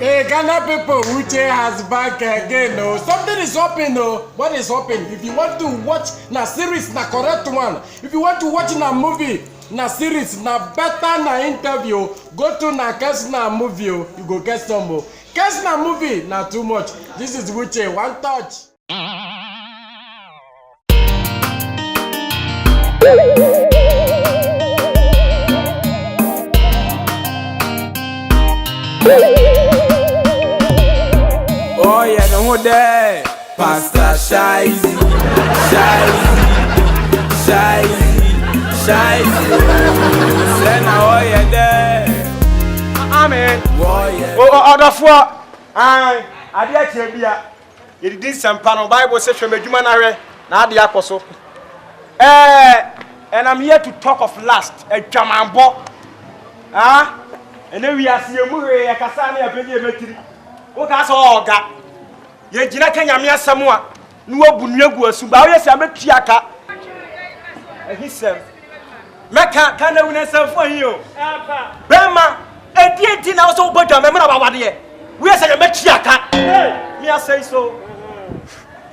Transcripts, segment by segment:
Hey, Ghana people, Uche has back again. Oh. Something is open. Oh. What is open? If you want to watch na series, na correct one. If you want to watch na movie, na series, na better na interview, go to na Kesna movie. You go get some more. Kesna movie, na too much. This is Uche, one touch. Oh yeah, no there. Pastor Shizy. Say now oh yeah there. Amen. Oh yeah. Oh order for ade atia bia. Ye didi sempa no Bible say hwemedwuma na hwe na ade akoso. And I'm here to talk of last. Adwamanbo. And then we are seeing mu hwe yakasa na yapedi emetiri. Wo ka so oga. Ye gina Kenya me asem a na wabu nuagu asu ba wo yesi ametua aka. Ehisem. Meka kana wuna samfo hi o. Bema edi na so bodwa me na babade ye. We say ametua aka. Me say so.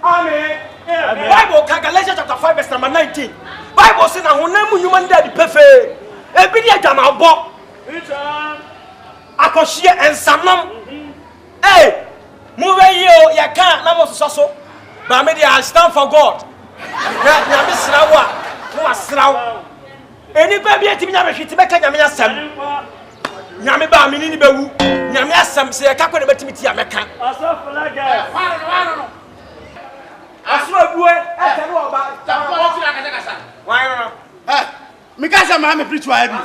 Amen. Bible Galatians chapter 5 verse number 19. Bible say na honam nyuma nda di pefe. Ebi di adwamanbo. Akohie ensamnom. Move you can na mo so. But me I stand for God. Na me srawa. Mo asrawo. Eni ba bi etimi na me hwete be ka nyame asem. Nyame ba me ni bewu. Nyame asem se ka ko na betimi ti ameka. Asofo la guys. No. Aso abuwe ete no oba. Tapo ti na kasa. Why no? Me kasa ma me preach wa bi.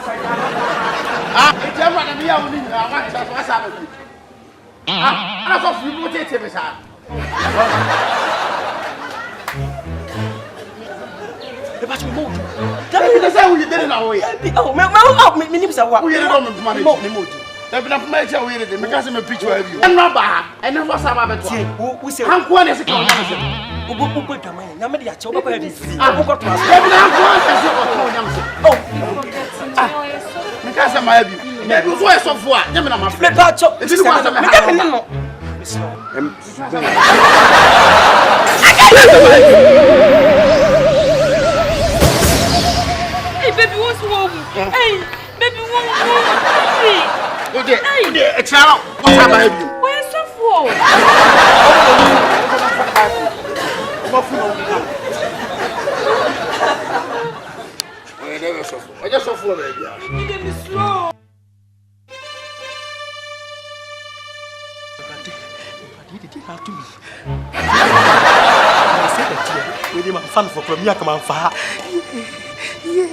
Ete ma na me ya woni na wa kasa so asa ba. Ana so fu mo tete me sa. E ba ti mo. Tabi na say we dey na wo ye. Me nim sa wa. We dey no me puma me. Mo. Tabi na puma che we dey me kasa me preach wa bi. En no ba, en no sa ba beto. We say Hanko na se ka o na se. Ubu dama ya nyame de ya che wo ba ya di free. Ubu ko to as. Tabi na hanko na se o to nyam se. Me kasa ma bi. Me bi so e so fo a, nyame na ma free. Me pa cho. E bi ni kwa sa me ha. Me no. Hey, baby, what's wrong? Hey, baby, what's wrong? Okay, it's now. What's up, baby? Why are you so full? I just so full, baby. You get me slow. Did you have to me? I said that with him, I'm fan for me. I come and fire. Yeah.